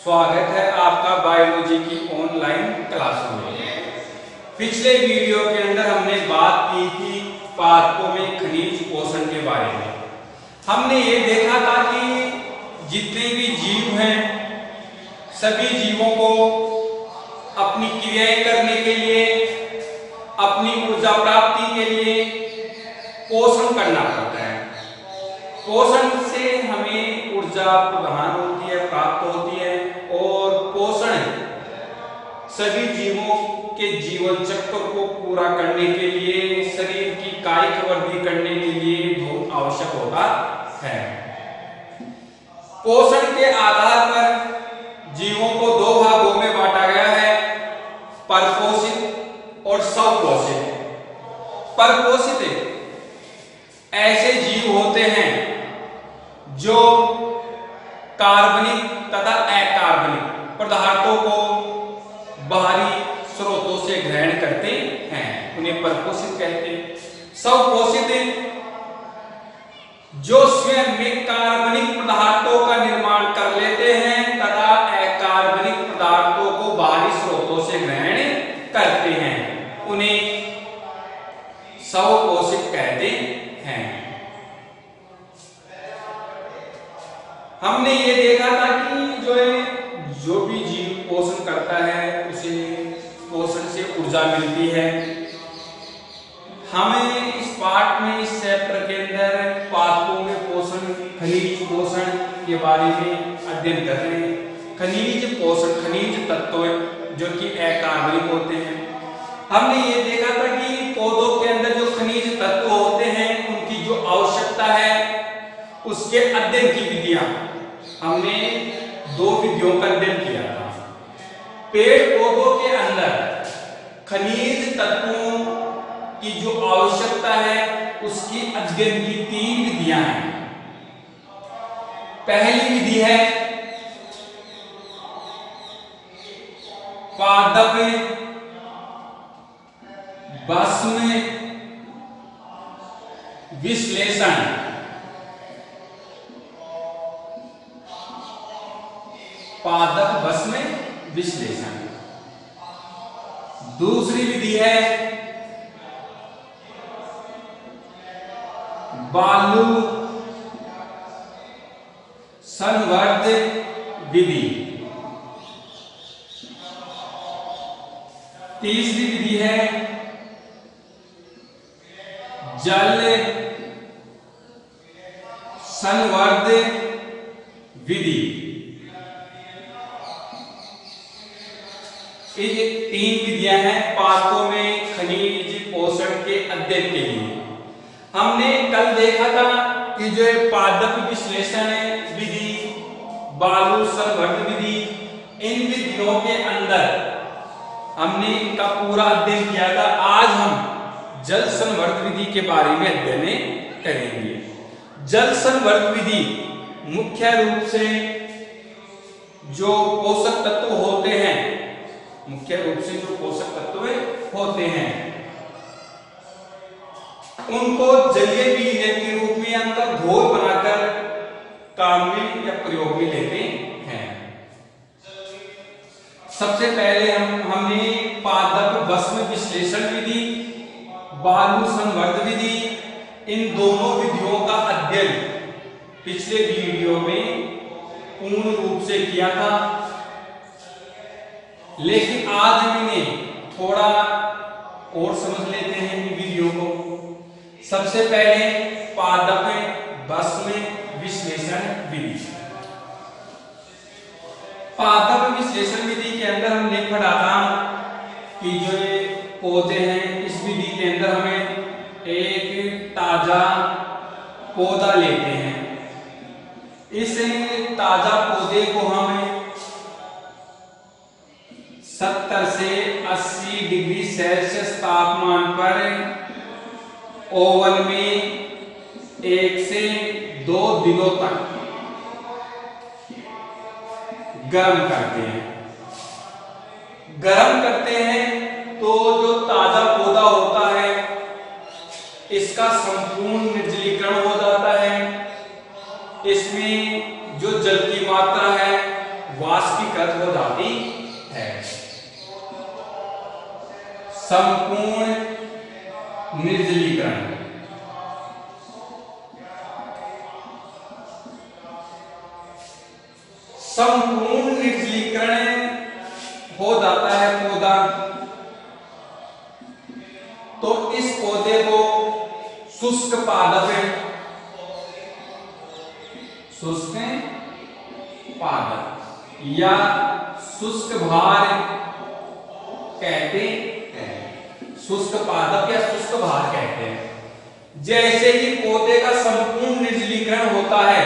स्वागत है आपका बायोलॉजी की ऑनलाइन क्लास में। पिछले वीडियो के अंदर हमने बात की थी पादपों में खनिज पोषण के बारे में। हमने ये देखा था कि जितने भी जीव हैं सभी जीवों को अपनी क्रियाएं करने के लिए, अपनी ऊर्जा प्राप्ति के लिए पोषण करना पड़ता है। पोषण से हमें ऊर्जा प्रदान होती है, प्राप्त होती है और पोषण सभी जीवों के जीवन चक्र को पूरा करने के लिए, शरीर की कायिक वृद्धि करने के लिए बहुत आवश्यक होता है। पोषण के आधार पर जीवों को दो भागों में बांटा गया है, परपोषित और स्वपोषित। परपोषित ऐसे जीव होते हैं जो कार्बनिक तथा अकार्बनिक पदार्थों को बाहरी स्रोतों से ग्रहण करते हैं, उन्हें परपोषित कहते हैं। स्वपोषित जो स्वयं में कार्बनिक पदार्थों का निर्माण कर लेते हैं तथा अकार्बनिक पदार्थों को बाहरी स्रोतों से ग्रहण करते हैं, उन्हें स्वपोषित कहते हैं। हमने ये देखा था कि जो भी जीव पोषण करता है उसे पोषण से ऊर्जा मिलती है। हमें इस पाठ में, इस चैप्टर के अंदर पादपों में पोषण, खनिज पोषण के बारे में अध्ययन कर रहे हैं। खनिज पोषण, खनिज तत्व जो कि अकार्बनिक होते हैं। हमने ये देखा था कि पौधों के अंदर जो खनिज तत्व होते हैं उनकी जो आवश्यकता है उसके अध्ययन की विधियां, हमने दो विधियों का अध्ययन किया था। पेड़ पौधों के अंदर खनिज तत्वों की जो आवश्यकता है उसकी अध्ययन की तीन विधियां हैं। पहली विधि है पादप भस्म विश्लेषण। पादप भस्म विश्लेषण। दूसरी विधि है बालू संवर्ध विधि। तीसरी विधि है जल संवर्ध विधि। ये तीन विधियां हैं पादपों में खनिज पोषण के अध्ययन के लिए। हमने कल देखा था कि जो पादप विश्लेषण विधि, बालू संवर्ध विधि, इन विधियों के अंदर हमने इनका पूरा अध्ययन किया था। आज हम जल संवर्ध विधि के बारे में अध्ययन करेंगे। जल संवर्ध विधि मुख्य रूप से जो पोषक तत्व होते हैं, मुख्य रूप से जो पोषक तत्व होते हैं उनको जलीय विलीयन के रूप में अंदर घोल बनाकर काम में या प्रयोग में लेते हैं। सबसे पहले हमने पादप भस्म विश्लेषण विधि, बालू संवर्ध विधि, इन दोनों विधियों का अध्ययन पिछले वीडियो में पूर्ण रूप से किया था, लेकिन आज हम इन्हें थोड़ा और समझ लेते हैं इन विधियों को। सबसे पहले पादप भस्म विश्लेषण विधि। पादप विश्लेषण विधि के अंदर हमने पढ़ा था कि जो ये पौधे हैं, इस विधि के अंदर हमें एक ताजा पौधा लेते हैं। इस ताजा पौधे को हमें 70 से 80 डिग्री सेल्सियस तापमान पर ओवन में 1 से 2 दिनों तक गर्म करते हैं। गर्म करते हैं तो जो ताजा पौधा होता है इसका संपूर्ण निर्जलीकरण हो जाता है। इसमें जो जल की मात्रा है वाष्पीकरण वाष्पीकृत हो जाती है। संपूर्ण निर्जलीकरण, संपूर्ण निर्जलीकरण हो जाता है पौधा, तो इस पौधे को शुष्क पादप या शुष्क भार कहते हैं। शुष्क पादप या शुष्क भार कहते हैं। जैसे ही पौधे का संपूर्ण निर्जलीकरण होता है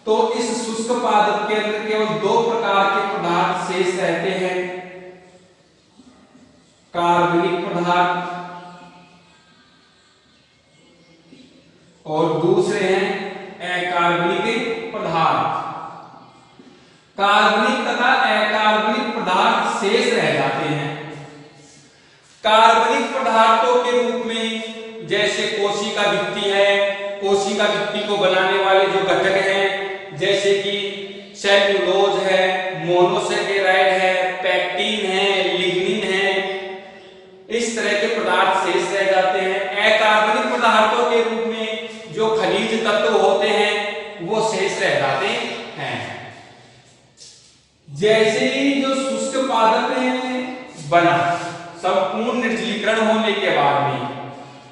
तो इस शुष्क पादप के अंदर केवल दो प्रकार के पदार्थ शेष रहते हैं, कार्बनिक पदार्थ और दूसरे हैं अकार्बनिक पदार्थ। कार्बनिक तथा अकार्बनिक पदार्थ शेष रह जाते हैं। कार्बनिक पदार्थों के रूप में जैसे कोशिका भित्ति है, कोशिका भित्ति को बनाने वाले जो घटक हैं जैसे कि सेल्यूलोज है, मोनोसेकेराइड है, पैक्टिन है, लिग्निन है, इस तरह के पदार्थ शेष रह जाते हैं। अकार्बनिक पदार्थों के रूप में जो खनिज तत्व होते हैं वो शेष रह जाते हैं। जैसे ही जो शुष्क पादप बना संपूर्ण निर्जलीकरण होने के बाद में,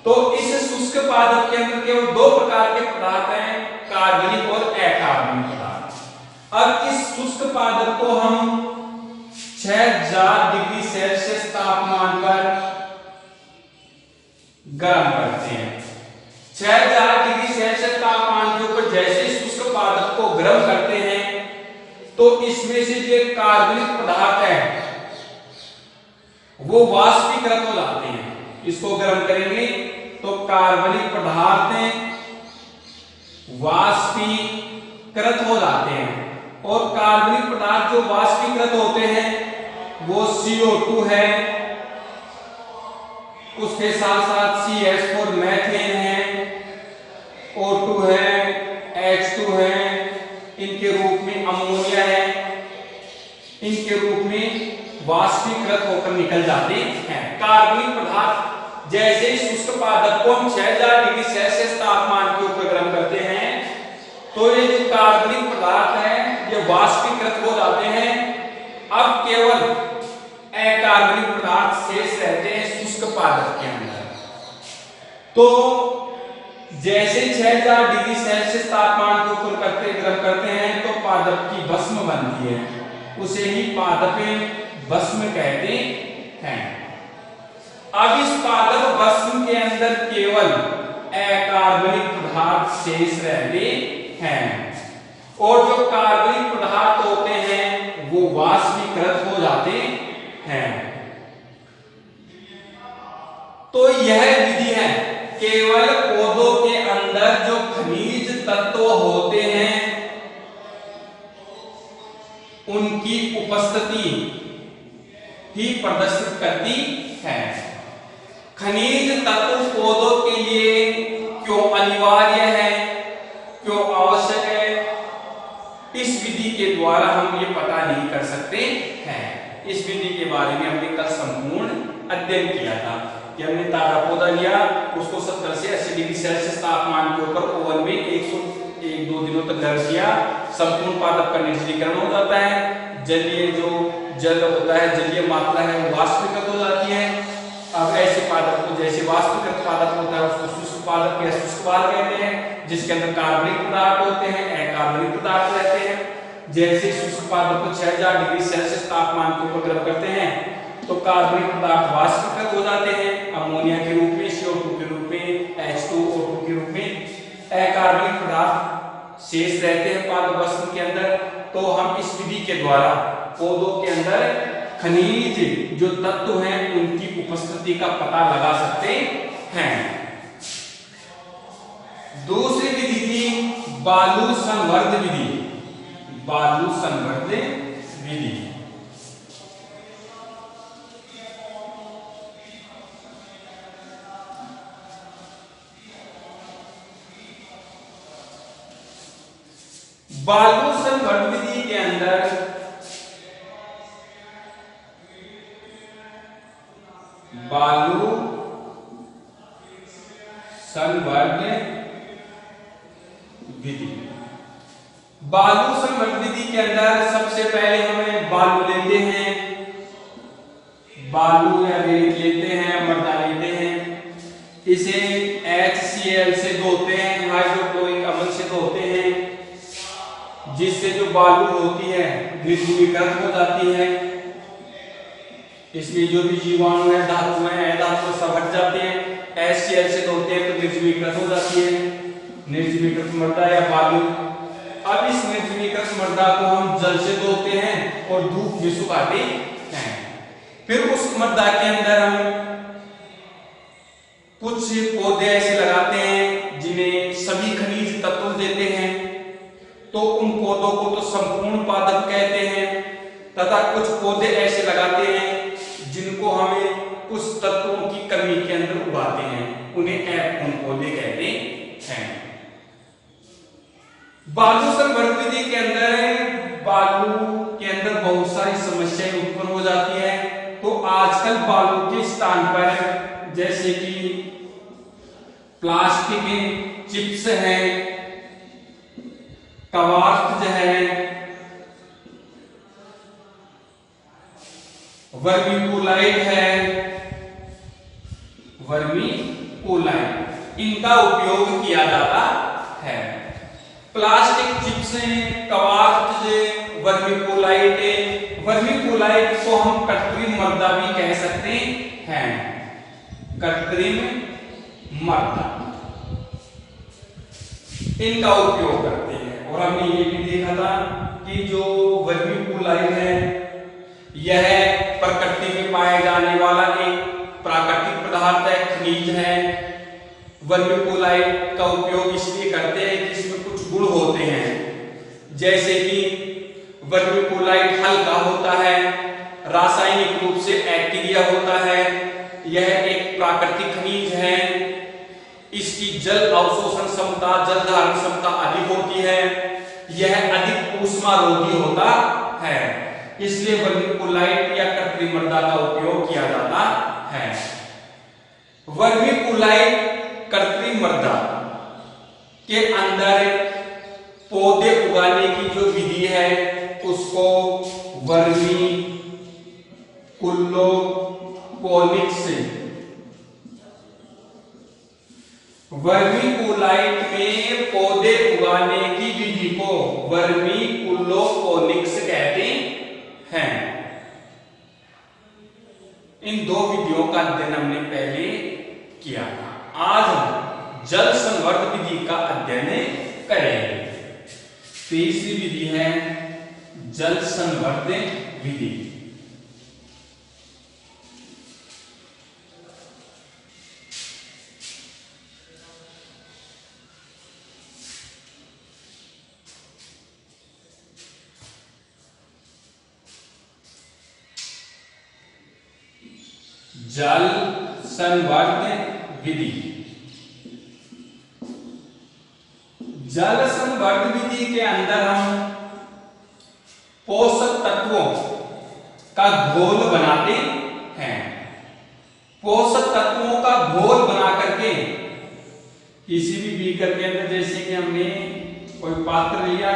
तो इस शुष्क पादप के अंदर केवल दो प्रकार के पदार्थ हैं, कार्बनिक और अकार्बनिक पदार्थ। अब इस शुष्क पादप को हम 6000 डिग्री सेल्सियस तापमान पर गर्म करते हैं। 6000 डिग्री सेल्सियस तापमान के ऊपर जैसे शुष्क पादप को गर्म करते हैं तो इसमें से जो कार्बनिक पदार्थ है वो वाष्पीकृत हो जाते हैं। इसको गर्म करेंगे तो कार्बनिक पदार्थ वाष्पीकृत हो जाते हैं और कार्बनिक पदार्थ जो वाष्पीकृत होते हैं वो CO2 है, उसके साथ साथ CH4 मैथेन है, O2 है, H2 है, इनके रूप में अमोनिया है, इनके रूप में वाष्पीकृत होकर निकल जाते हैं। कार्बनिक पदार्थ जैसे ही शुष्क पादप को हम 6000 डिग्री सेल्सियस तापमान के ऊपर गर्म करते हैं तो ये जो कार्बनिक पदार्थ है ये वाष्पीकृत हो जाते हैं। अब केवल अकार्बनिक पदार्थ शेष रहते हैं शुष्क पादप के अंदर। तो जैसे 6000 डिग्री सेल्सियस तापमान के ऊपर गर्म करते हैं तो पादप की भस्म बनती है, उसे ही पादप भस्म कहते हैं। अब इस पादप भस्म के अंदर केवल अकार्बनिक पदार्थ शेष रहते हैं और जो कार्बनिक पदार्थ होते हैं वो वाष्पीकृत हो जाते हैं। तो यह विधि है केवल पौधों के अंदर जो खनिज तत्व होते हैं उनकी उपस्थिति ही प्रदर्शित करती है। खनिज तत्व पौधों के लिए क्यों अनिवार्य है, क्यों आवश्यक है, इस विधि के द्वारा हम ये पता नहीं कर सकते हैं। इस विधि के बारे में हमने कल संपूर्ण अध्ययन किया था कि हमने ताजा पौधा लिया, उसको 70 से 80 डिग्री सेल्सियस तापमान के ऊपर ओवन में 1-2 दिनों तक गर्म किया, संपूर्ण पादप का निर्जलीकरण हो जाता है, जलीय जो जल होता है, जलीय मात्रा है वो वाष्पीकृत हो जाती है। अब ऐसे पादप को जैसे वाष्पीकृत पादप होता है उसको शुष्क पादप या शुष्क भार कहते हैं, जिसके अंदर कार्बनिक पदार्थ होते हैं, अकार्बनिक पदार्थ रहते हैं। जैसे शुष्क पादप को 6000 डिग्री सेल्सियस तापमान के ऊपर गर्म करते हैं तो कार्बनिक पदार्थ वाष्पीकृत हो जाते हैं अमोनिया के रूप में, CO2 के रूप में, H2O2 के रूप में। अकार्बनिक पदार्थ शेष रहते हैं पादप भस्म के अंदर। तो हम इस विधि के द्वारा पौधों के अंदर खनिज जो तत्व हैं उनकी उपस्थिति का पता लगा सकते हैं। दूसरी विधि थी बालू संवर्ध विधि। बालू संवर्ध विधि बालू संवर्ध विधि के अंदर बालू संवर्ग विधि। बालू संवर्ग विधि के अंदर सबसे पहले हमें बालू लेते हैं, बालू या रेत लेते हैं, मृदा लेते हैं, इसे HCl से धोते हैं, हाइड्रोक्लोरिक अम्ल से धोते हैं, जिससे जो बालू होती है निर्जलीकृत हो जाती है। इसमें जो भी जीवाणु है, धातु है, अधातु सब हट जाते हैं। HCl से धोते हैं तो निर्जलीकृत हो जाती है, निर्जलीकृत मृदा या बालू। अब इस निर्जलीकृत मृदा को हम जल से धोते हैं और धूप में सुखाते हैं। फिर उस मृदा के अंदर हम कुछ पौधे ऐसे लगाते हैं जिन्हें सभी खनिज तत्व देते हैं, तो उन पौधों को तो संपूर्ण पादप कहते हैं, तथा कुछ पौधे ऐसे लगाते हैं जिनको हमें कुछ तत्वों की कमी के अंदर उगाते हैं, उन्हें अपूर्ण पौधे कहते हैं। बालू संवर्ग विधि के अंदर बालू के अंदर बहुत सारी समस्याएं उत्पन्न हो जाती है। तो आजकल बालू के स्थान पर जैसे कि प्लास्टिक चिप्स है, कवार्थ है, वर्मीकोलाइट है, वर्मीकोलाइट, इनका उपयोग किया जाता है। प्लास्टिक चिप्स हैं, कवार्थ, वर्मीकोलाइट को हम कृत्रिम मृदा भी कह सकते हैं, कृत्रिम मृदा, इनका उपयोग करते हैं। और हमने ये भी देखा था कि जो वर्मीकोलाइट है यह प्रकृति में पाए जाने वाला एक प्राकृतिक पदार्थ है, खनिज है। वर्मीकोलाइट का उपयोग इसलिए करते हैं कि इसमें कुछ गुण होते हैं, जैसे कि वर्मीकोलाइट हल्का होता है, रासायनिक रूप से अक्रिय होता है, यह एक प्राकृतिक खनिज है, इसकी जल अवशोषण क्षमता, जल धारण क्षमता अधिक होती है, यह अधिक ऊष्मारोधी होता है, इसलिए वर्मीकोलाइट या कृत्रिम मृदा का उपयोग किया जाता है। वर्मीकोलाइट कृत्रिम मृदा के अंदर पौधे उगाने की जो विधि है उसको वर्मी कुल्लोपोनिक्स, वर्मीकोलाइट में पौधे उगाने की विधि को वर्मी कुल्लोपोनिक्स कहते हैं। इन दो विधियों का अध्ययन हमने पहले किया था। आज हम जल संवर्ग विधि का अध्ययन करेंगे। तीसरी विधि है जल संवर्ग विधि। जल संवर्ग विधि। जल संवर्ग विधि के अंदर हम पोषक तत्वों का घोल बनाते हैं। पोषक तत्वों का घोल बना करके किसी भी बीकर के अंदर, जैसे कि हमने कोई पात्र लिया,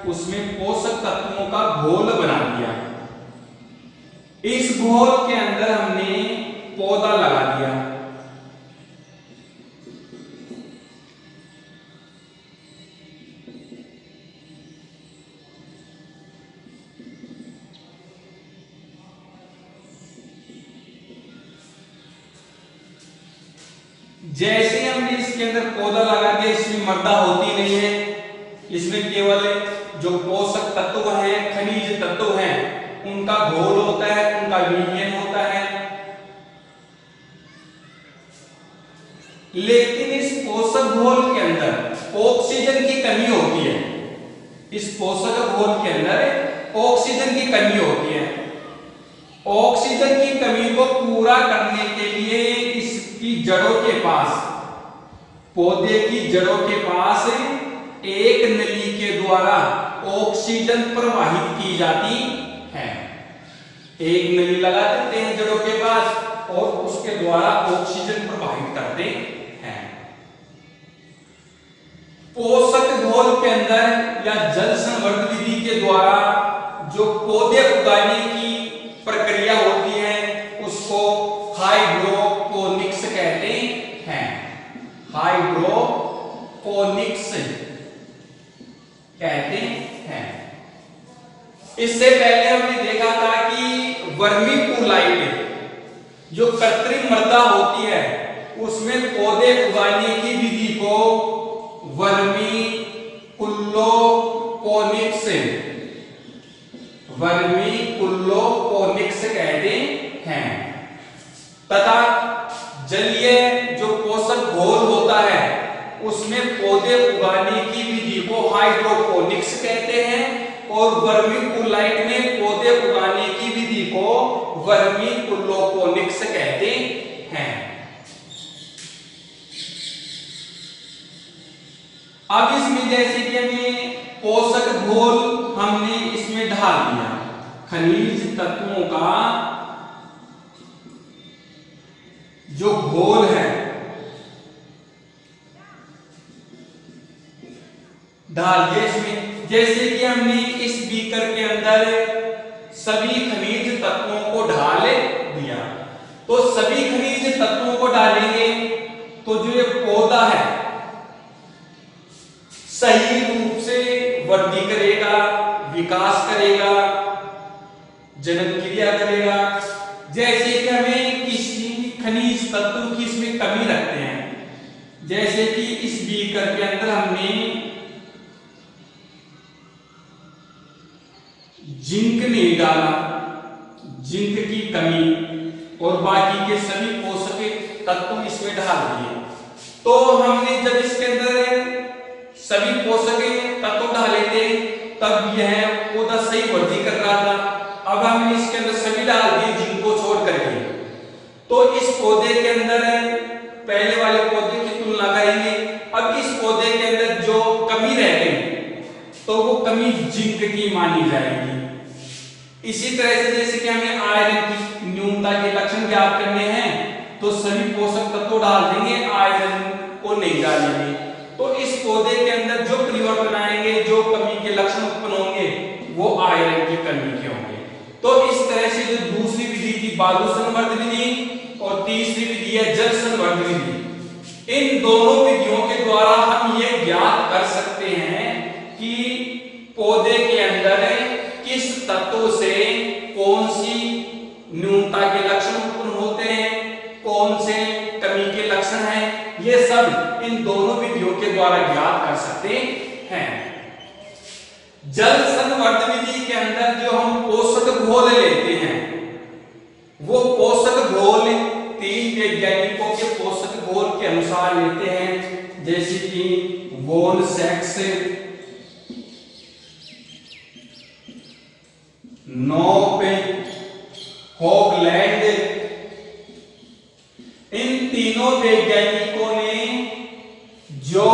उसमें पोषक तत्वों का घोल बना दिया। इस घोल के अंदर हमने पौधा लगा दिया। जैसे हमने इसके अंदर पौधा लगा दिया, इसमें मृदा होती नहीं है, इसमें केवल जो पोषक तत्व हैं, खनिज तत्व हैं, उनका घोल होता है, उनका विलयन होता है। लेकिन इस पोषक घोल के अंदर ऑक्सीजन की कमी होती है। इस पोषक घोल के अंदर ऑक्सीजन की कमी होती है। ऑक्सीजन की कमी को पूरा करने के लिए इसकी जड़ों के पास, पौधे की जड़ों के पास एक नली के द्वारा ऑक्सीजन प्रवाहित की जाती है। एक नली लगा देते हैं जड़ों के पास, और उसके द्वारा ऑक्सीजन प्रवाहित करते हैं। पोषक घोल के अंदर या जल संवर्धन विधि के द्वारा जो पौधे उगाने की प्रक्रिया होती है उसको हाइड्रोपोनिक्स कहते हैं। हाइड्रोपोनिक्स कहते हैं। इससे पहले हमने देखा था कि वर्मीकूलाइट जो कृत्रिम मृदा होती है उसमें पौधे उगाने की विधि को वर्मीकूलोपोनिक्स कहते हैं तथा जलीय जो पोषक घोल होता है उसमें पौधे उगाने की विधि को हाइड्रोपोनिक्स कहते हैं और वर्मीकूलाइट में पौधे उगाने की विधि को वर्मीकूलोपोनिक्स कहते हैं। अब इसमें जैसे कि हमें पोषक घोल हमने इसमें ढाल दिया, खनिज तत्वों का जो घोल है डाल दिया इसमें। जैसे कि हमने इस बीकर के अंदर सभी खनिज तत्वों को ढाल दिया, तो सभी खनिज तत्वों को डालेंगे तो जो ये पौधा है सही रूप से वृद्धि करेगा, विकास करेगा, जनन क्रिया करेगा। जैसे कि हमें किसी खनिज तत्व की इसमें कमी रखते हैं, जैसे कि इस बीकर के अंदर हमने जिंक नहीं डाला, जिंक की कमी और बाकी के सभी पोषक तत्व इसमें डाल दिए, तो हमने जब इसके अंदर सभी पोषक तत्व डाले थे तब यह पौधा सही वृद्धि कर रहा था। अब हमने इसके अंदर सभी डाल दिए जिंक को छोड़ करके, तो इस पौधे के अंदर पहले वाले पौधे की तुलना करेंगे। अब इस पौधे के अंदर जो कमी रह गई तो वो कमी जिंक की मानी जाएगी। इसी तरह से जैसे कि हमें आयरन की न्यूनता के लक्षण ज्ञात करने हैं तो सभी पोषक तत्व डाल देंगे, आयरन को नहीं डालेंगे। तो इस पौधे के अंदर जो परिवर्तन आएंगे, जो कमी के लक्षण उत्पन्न होंगे वो आयरन की कमी के होंगे। तो इस तरह से जो दूसरी विधि थी बालू संवर्धन विधि और तीसरी विधि है जल संवर्धन विधि, इन दोनों विधियों के द्वारा हम ये ज्ञात कर सकते हैं कि पौधे के अंदर किस तत्व से कौन सी न्यूनता के लक्षण उत्पन्न होते हैं, कौन से कमी के लक्षण हैं, ये सब इन दोनों विधियों के द्वारा ज्ञात कर सकते हैं। जल संवर्धन विधि के अंदर जो हम पोषक घोल लेते हैं वो पोषक घोल 3 वैज्ञानिकों के पोषक घोल के अनुसार लेते हैं, जैसे कि वोन सैक्स, नोप, हॉगलैंड। इन तीनों वैज्ञानिकों ने जो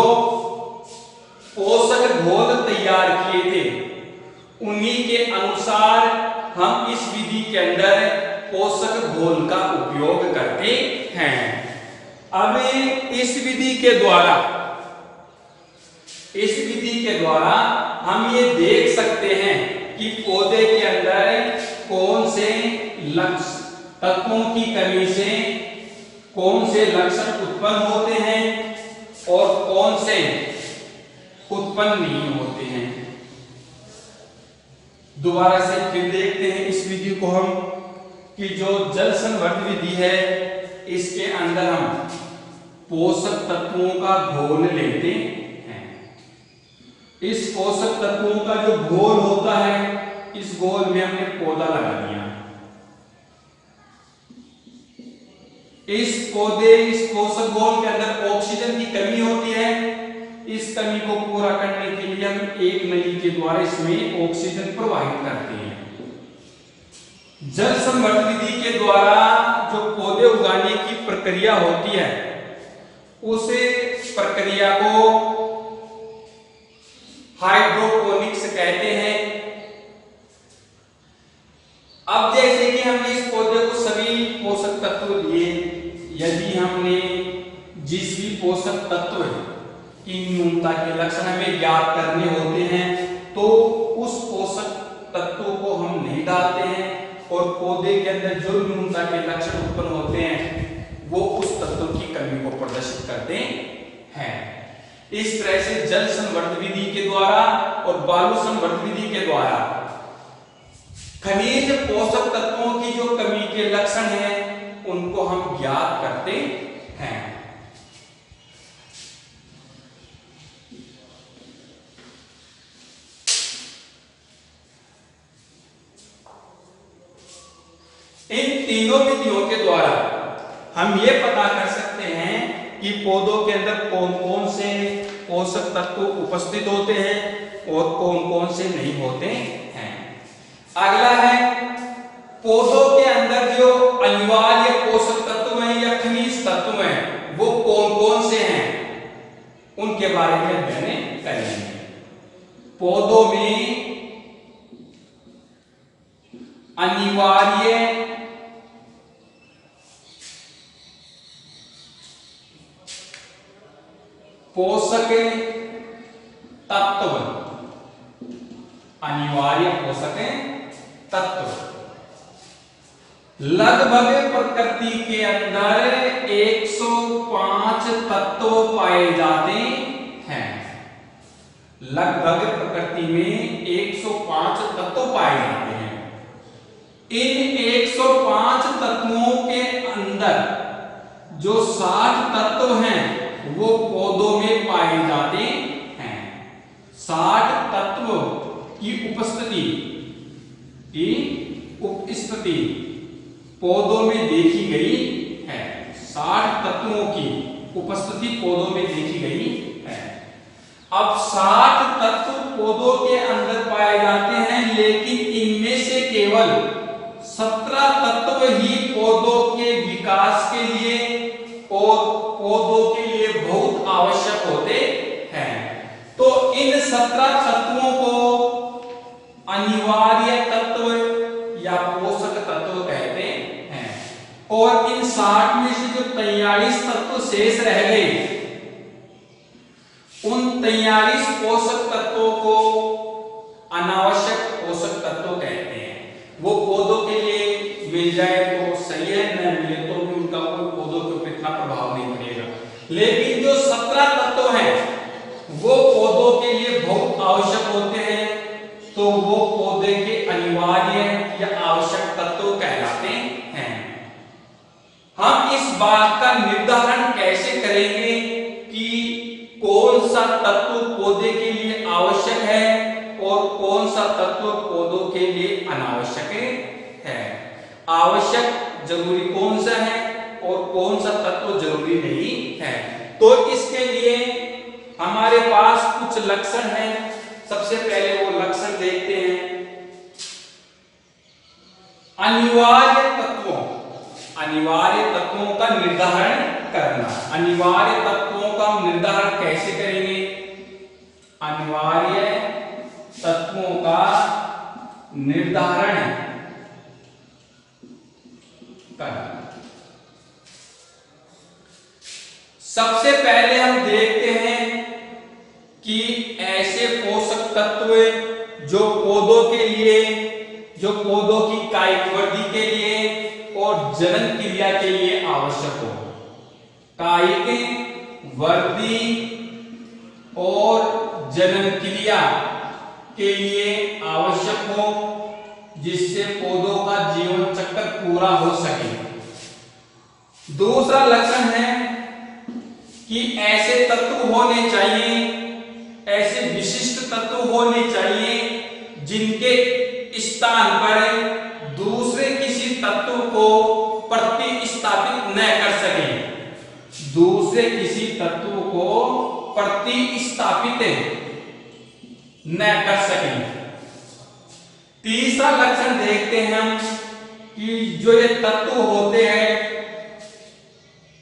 पोषक घोल तैयार किए थे उन्हीं के अनुसार हम इस विधि के अंदर पोषक घोल का उपयोग करते हैं। अब इस विधि के द्वारा हम ये देख सकते हैं कि पौधे के अंदर कौन से तत्वों की कमी से कौन से लक्षण उत्पन्न होते हैं और कौन से उत्पन्न नहीं होते हैं। दोबारा से फिर देखते हैं इस विधि को हम कि जो जल संवर्धन विधि है इसके अंदर हम पोषक तत्वों का घोल लेते हैं। इस पोषक तत्वों का जो घोल होता है इस घोल में हमने पौधा लगा दिया। इस पोषक घोल के अंदर ऑक्सीजन की कमी होती है, इस कमी को पूरा करने के लिए हम एक नली के द्वारा इसमें ऑक्सीजन प्रवाहित करते हैं। जल संवर्धन विधि के द्वारा जो पौधे उगाने की प्रक्रिया होती है उस प्रक्रिया को हाइड्रोपोनिक्स कहते हैं। अब जैसे कि हमने इस पौधे को सभी पोषक तत्व लिए, यदि हमने जिस भी पोषक तत्व की न्यूनता के लक्षण हमें ज्ञात करने होते हैं तो उस पोषक तत्वों को हम नहीं डालते हैं और पौधे के अंदर जो न्यूनता के लक्षण उत्पन्न होते हैं वो उस तत्व की कमी को प्रदर्शित करते हैं। इस तरह से जल संवर्धन विधि के द्वारा और बालू संवर्धन विधि के द्वारा खनिज पोषक तत्वों की जो कमी के लक्षण हैं उनको हम ज्ञात करते हैं। इन तीनों विधियों के द्वारा हम ये पता कर सकते हैं कि पौधों के अंदर कौन कौन से पोषक तत्व उपस्थित होते हैं और कौन कौन से नहीं होते हैं। अगला है पौधों के अंदर जो अनिवार्य पोषक तत्व हैं या खनिज तत्व हैं वो कौन कौन से हैं, उनके बारे में अध्ययन करेंगे। पौधों में अनिवार्य पोषक तत्व, अनिवार्य पोषक तत्व लगभग प्रकृति के अंदर 105 तत्व पाए जाते हैं। लगभग प्रकृति में 105 तत्व पाए जाते हैं। इन 105 तत्वों के अंदर जो 60 तत्व हैं वो पौधों में पाए जाते हैं। 60 तत्व की उपस्थिति पौधों में देखी गई है। 60 तत्वों की उपस्थिति पौधों में देखी गई है। अब 60 तत्व पौधों के अंदर पाए जाते हैं, लेकिन इनमें से केवल 17 तत्व ही पौधों के विकास के लिए और पौधों के लिए बहुत आवश्यक होते हैं। तो इन 17 तत्वों को अनिवार्य तत्व या पोषक तत्व कहते हैं और इन 60 में से जो 43 तत्व शेष रह गए, उन 43 पोषक तत्वों को अनावश्यक पोषक तत्व कहते हैं। वो पौधों के लिए मिल जाए तो सही है, न मिले तो भी उनका कोई पौधों के ऊपर इतना प्रभाव नहीं पड़ेगा। लेकिन जो 17 तत्व हैं वो पौधों के लिए बहुत आवश्यक होते हैं, तो वो पौधे के अनिवार्य या आवश्यक तत्व कहलाते हैं। हम इस बात का निर्धारण कैसे करेंगे कि कौन सा तत्व पौधे के लिए आवश्यक है और कौन सा तत्व पौधों के लिए अनावश्यक है। आवश्यक जरूरी कौन सा है और कौन सा तत्व जरूरी नहीं है। तो इसके लिए हमारे पास कुछ लक्षण हैं। सबसे पहले वो लक्षण देखते हैं। अनिवार्य तत्वों का निर्धारण करना। अनिवार्य तत्वों का निर्धारण कैसे करेंगे? अनिवार्य तत्वों का निर्धारण करना। सबसे पहले हम देखते हैं कि ऐसे पोषक तत्व जो पौधों के लिए, जो पौधों की कायिक वृद्धि के लिए और जनन क्रिया के लिए आवश्यक हो। कायिक वृद्धि और जनन क्रिया के लिए आवश्यक हो, जिससे पौधों का जीवन चक्र पूरा हो सके। दूसरा लक्षण है कि ऐसे तत्व होने चाहिए, ऐसे विशिष्ट तत्व होने चाहिए जिनके स्थान पर दूसरे किसी तत्व को प्रतिस्थापित न कर सके। दूसरे किसी तत्व को प्रतिस्थापित न कर सके। तीसरा लक्षण देखते हैं हम कि जो ये तत्व होते हैं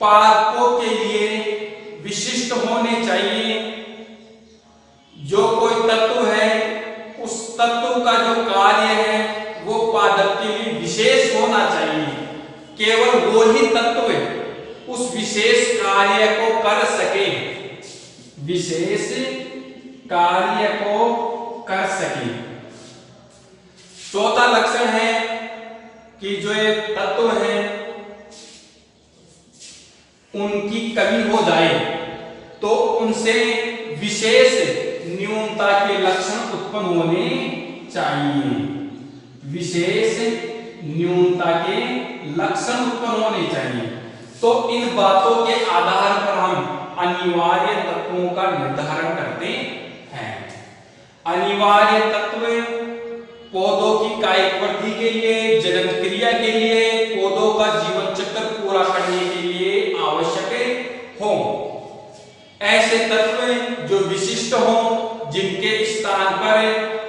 पादपों के लिए विशिष्ट होने चाहिए। जो कोई तत्व है उस तत्व का जो कार्य है वो पादप के लिए विशेष होना चाहिए। केवल वो ही तत्व उस विशेष कार्य को कर सके, विशेष कार्य को कर सके। चौथा लक्षण है कि जो ये तत्व हैं उनकी कमी हो जाए तो उनसे विशेष न्यूनता के लक्षण उत्पन्न होने चाहिए, विशेष न्यूनता के लक्षण उत्पन्न होने चाहिए। तो इन बातों के आधार पर हम अनिवार्य तत्वों का निर्धारण करते हैं। अनिवार्य तत्व पौधों की कायिक वृद्धि के लिए, जनन क्रिया के लिए, पौधों का जीवन चक्र पूरा करने के लिए आवश्यक हो। ऐसे तत्व जो विशिष्ट हो, जिनके स्थान पर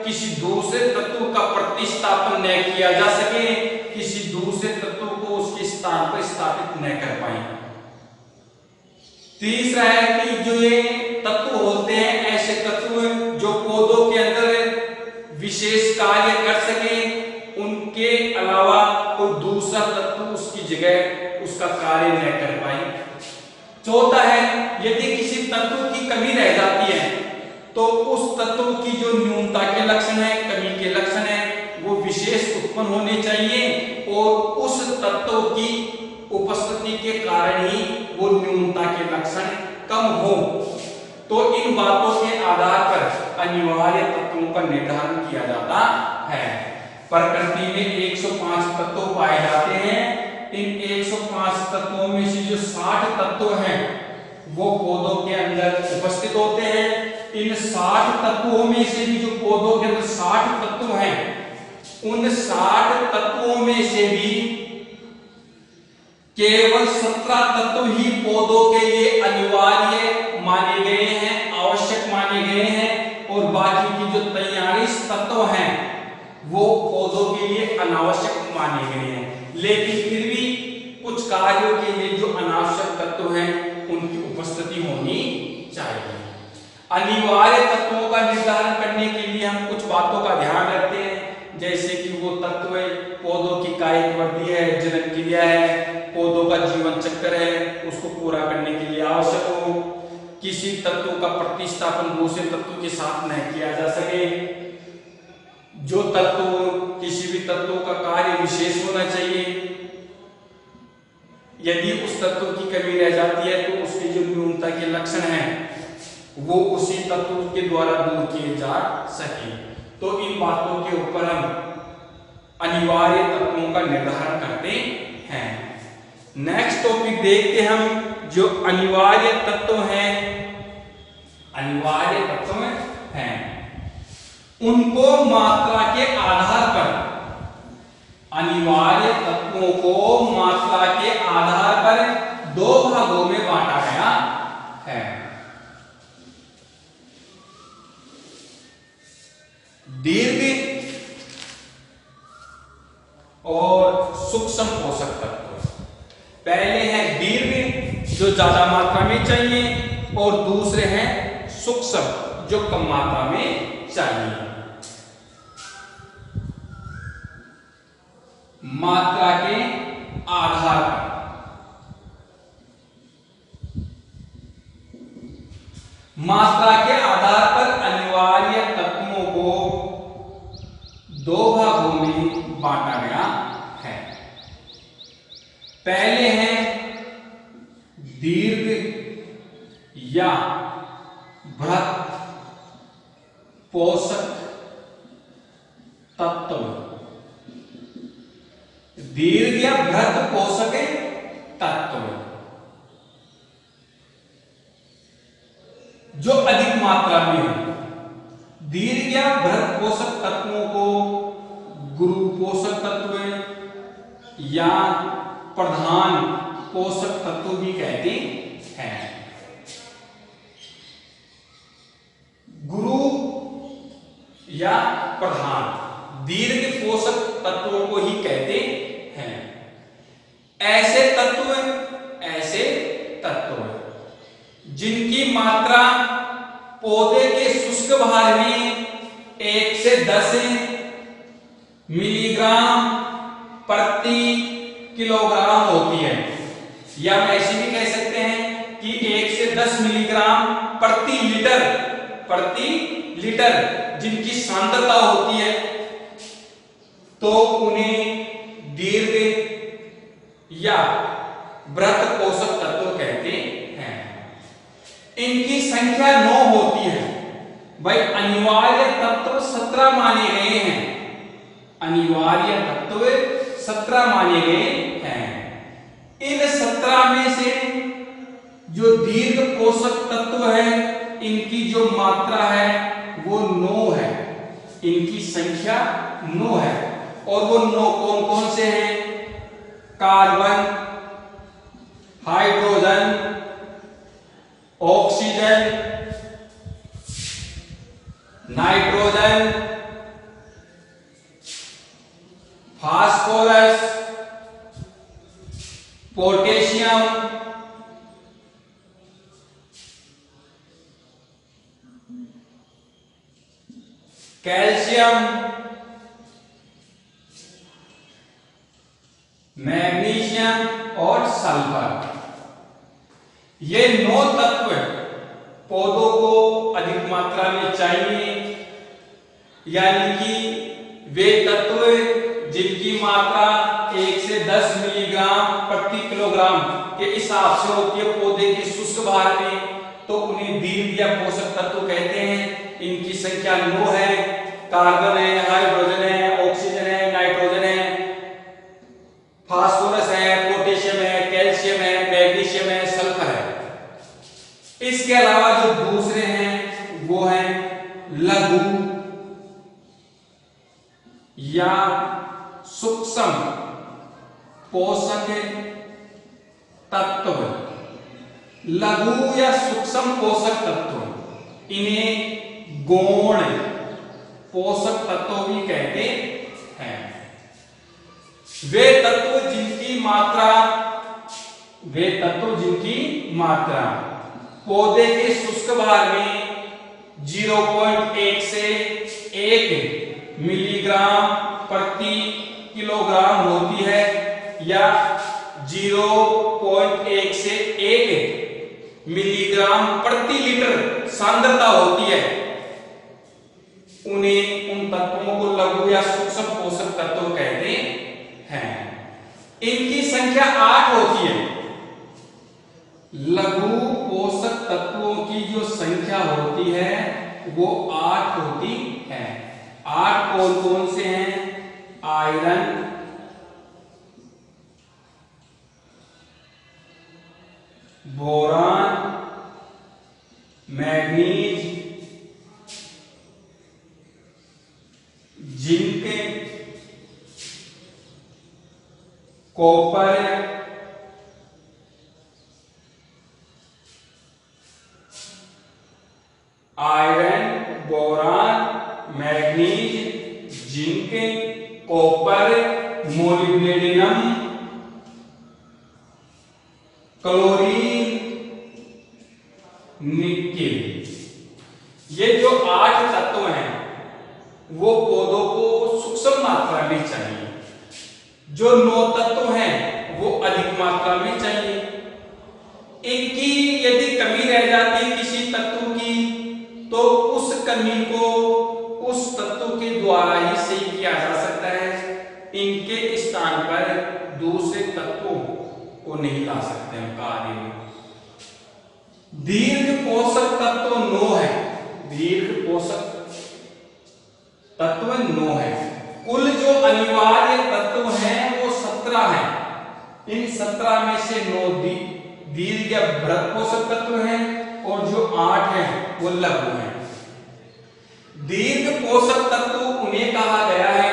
किसी दूसरे तत्व का प्रतिस्थापन न किया जा सके, किसी दूसरे तत्व को उसके स्थान पर स्थापित न कर पाए। तीसरा है कि जो ये तत्व होते हैं, ऐसे तत्व जो पौधों के अंदर विशेष कार्य कर सके, उनके अलावा कोई दूसरा तत्व उसकी जगह उसका कार्य न कर पाए। चौथा है, यदि किसी तत्व की कमी रह जाती है तो उस तत्व की जो न्यूनता के लक्षण है, कमी के लक्षण है, वो विशेष उत्पन्न होने चाहिए और उस तत्व की उपस्थिति के कारण ही वो न्यूनता के लक्षण कम हो। तो इन बातों के आधार पर अनिवार्य तत्वों का निर्धारण किया जाता है। प्रकृति में 105 तत्व पाए जाते हैं। इन 105 तत्वों में से जो 60 तत्व हैं वो पौधों के अंदर उपस्थित होते हैं। इन 60 तत्वों में से भी जो पौधों के अंदर 60 तत्व हैं, उन 60 तत्वों में से भी केवल 17 तत्व ही पौधों के लिए अनिवार्य माने गए हैं, आवश्यक माने गए हैं, और बाकी की जो 43 तत्व हैं वो पौधों के लिए अनावश्यक माने गए हैं। लेकिन फिर भी कुछ कार्यों के लिए जो अनावश्यक तत्व हैं उनकी उपस्थिति होनी चाहिए। अनिवार्य तत्वों का निर्धारण करने के लिए हम कुछ बातों का ध्यान रखते हैं, जैसे कि वो तत्व पौधों की कायिक वृद्धि है, जनन क्रिया है, पौधों का जीवन चक्र है, उसको पूरा करने के लिए आवश्यक हो, किसी तत्व का प्रतिस्थापन दूसरे तत्व के साथ न किया जा सके, जो तत्व किसी भी तत्व का कार्य विशेष होना चाहिए, यदि उस तत्व की कमी रह जाती है तो उसके जो न्यूनता के लक्षण हैं वो उसी तत्व के द्वारा दूर किए जा सके। तो इन बातों के ऊपर हम अनिवार्य तत्वों का निर्धारण करते हैं। नेक्स्ट टॉपिक देखते हम जो अनिवार्य तत्व हैं, अनिवार्य तत्व हैं उनको मात्रा के आधार पर, अनिवार्य तत्वों को मात्रा के आधार पर 2 भागों में बांटा गया है। दीर्घ और सूक्ष्म पोषक तत्व। पहले है दीर्घ जो ज्यादा मात्रा में चाहिए, और दूसरे हैं सूक्ष्म जो कम मात्रा में चाहिए। मात्रा के आधार पर मात्रा के आधार पर अनिवार्य तत्वों को 2 भागों में बांटा गया है। पहले है दीर्घ या बृहत पोषक तत्व। दीर्घ या बृहत पोषक तत्व जो अधिक मात्रा में है। दीर्घ या बृहत पोषक तत्वों को गुरु पोषक तत्व या प्रधान पोषक तत्व भी कहते हैं। गुरु या प्रधान दीर्घ पोषक तत्वों को ही कहते हैं। ऐसे तत्व जिनकी मात्रा पौधे के शुष्क भार में 1 से 10 मिलीग्राम प्रति किलोग्राम या हम ऐसे भी कह सकते हैं कि 1 से 10 मिलीग्राम प्रति लीटर जिनकी सांद्रता होती है तो उन्हें दीर्घ या बृहत पोषक तत्व कहते हैं। इनकी संख्या 9 होती है। भाई अनिवार्य तत्व 17 माने गए हैं, अनिवार्य तत्व 17 माने गए हैं। इन 17 में से जो दीर्घ पोषक तत्व है इनकी जो मात्रा है वो 9 है, इनकी संख्या 9 है। और वो 9 कौन कौन से हैं? Carbon, hydrogen, oxygen, nitrogen, phosphorus, potassium, calcium, magnesium और सल्फर। ये 9 तत्व पौधों को अधिक मात्रा में चाहिए, यानी कि वे तत्व जिनकी मात्रा 1 से 10 मिलीग्राम प्रति किलोग्राम के हिसाब से होती है पौधे के शुष्क भार में, तो उन्हें दीर्घ या पोषक तत्व कहते हैं। इनकी संख्या 9 है। कार्बन है, हाइड्रोजन है, ऑक्सीजन है, नाइट्रोजन है, फास्फोरस है, पोटेशियम है, कैल्शियम है, मैग्नीशियम है, सल्फर है। इसके अलावा जो दूसरे हैं वो हैं लघु या सूक्ष्म पोषक तत्व। लघु या सूक्ष्म पोषक तत्व, इन्हें गौण पोषक तत्व भी कहते हैं। वे तत्व जिनकी मात्रा पौधे के शुष्क भार में 0.1 से 1 मिलीग्राम प्रति किलोग्राम होती है या 0.1 से 1 मिलीग्राम प्रति लीटर सांद्रता होती है, उन्हें उन तत्वों को लघु या सूक्ष्म पोषक तत्व कहते हैं। इनकी संख्या 8 होती है। लघु पोषक तत्वों की जो संख्या होती है वो 8 होती है। 8 कौन कौन से हैं? Iron, boron, manganese, zinc, copper, iron, boron, manganese, zinc, copper, molybdenum, chlorine, nickel. ये जो 8 तत्व हैं वो पौधों को सूक्ष्म मात्रा में चाहिए। जो 9 तत्व हैं वो अधिक मात्रा में चाहिए। इनकी यदि कमी रह जाती है किसी तत्व की तो उस कमी को उस तत्व के द्वारा ही सही किया जा सकता है। इनके स्थान पर दूसरे तत्वों को नहीं ला सकते हम कार्य में। दीर्घ पोषक तत्व 9 है। दीर्घ पोषक तत्व 9 है। कुल जो अनिवार्य तत्व हैं वो 17 हैं। इन 17 में से 9 दीर्घ या बृहत पोषक तत्व हैं और जो 8 हैं वो लघु हैं। दीर्घ पोषक तत्व उन्हें कहा गया है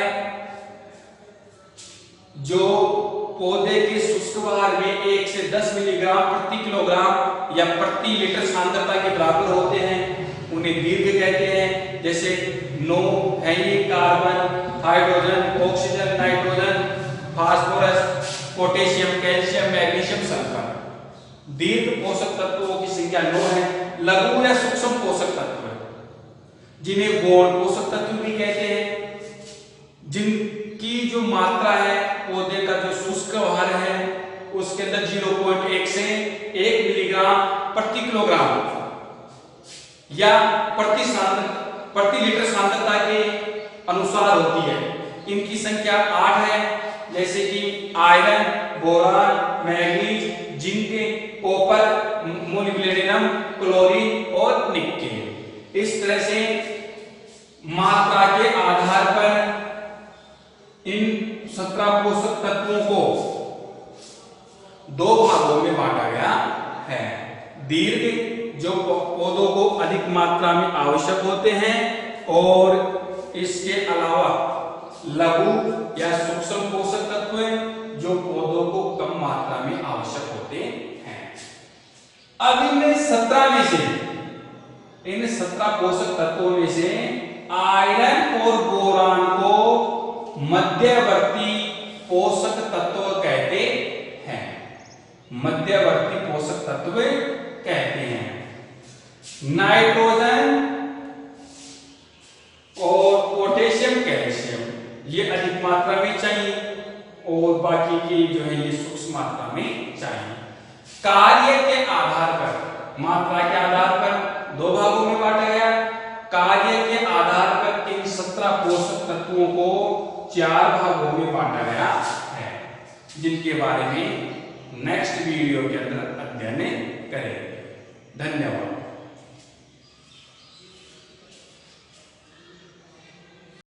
जो पौधे के शुष्क भार में 1 से 10 मिलीग्राम प्रति किलोग्राम या प्रति लीटर सांद्रता के बराबर होते हैं, उन्हें दीर्घ कहते हैं। जैसे 9 है ये carbon, hydrogen, oxygen, nitrogen, phosphorus, potassium, calcium, magnesium, sulphur. दीर्घ पोषक तत्वों की संख्या 9 है। लघु या सूक्ष्म पोषक तत्व जिन्हें गौण पोषक तत्व भी कहते हैं, जिनकी जो मात्रा है पौधे का जो शुष्क भार है उस उसके अंदर 0.1 से 1 मिलीग्राम प्रति किलोग्राम या प्रति लीटर सांद्रता के अनुसार होती है। इनकी संख्या 8 है, जैसे कि iron, boron, manganese, zinc, copper, molybdenum, chlorine और निकेल। इस तरह से मात्रा के आधार पर इन 17 पोषक तत्वों को 2 भागों में बांटा गया है। दीर्घ, जो पौधों को अधिक मात्रा में आवश्यक होते हैं, और इसके अलावा लघु या सूक्ष्म पोषक तत्व जो पौधों को कम मात्रा में आवश्यक होते हैं। अब इन 17 पोषक तत्वों में से आयरन और बोरान को मध्यवर्ती पोषक तत्व कहते हैं। मध्यवर्ती पोषक तत्व कहते हैं। नाइट्रोजन और पोटेशियम, कैल्शियम ये अधिक मात्रा में चाहिए, और बाकी की जो है ये सूक्ष्म मात्रा में चाहिए। कार्य के आधार पर, मात्रा के आधार पर 2 भागों में बांटा गया। कार्य के आधार पर इन 17 पोषक तत्वों को 4 भागों में बांटा गया है, जिनके बारे में नेक्स्ट वीडियो के अंदर अध्ययन करेंगे। धन्यवाद।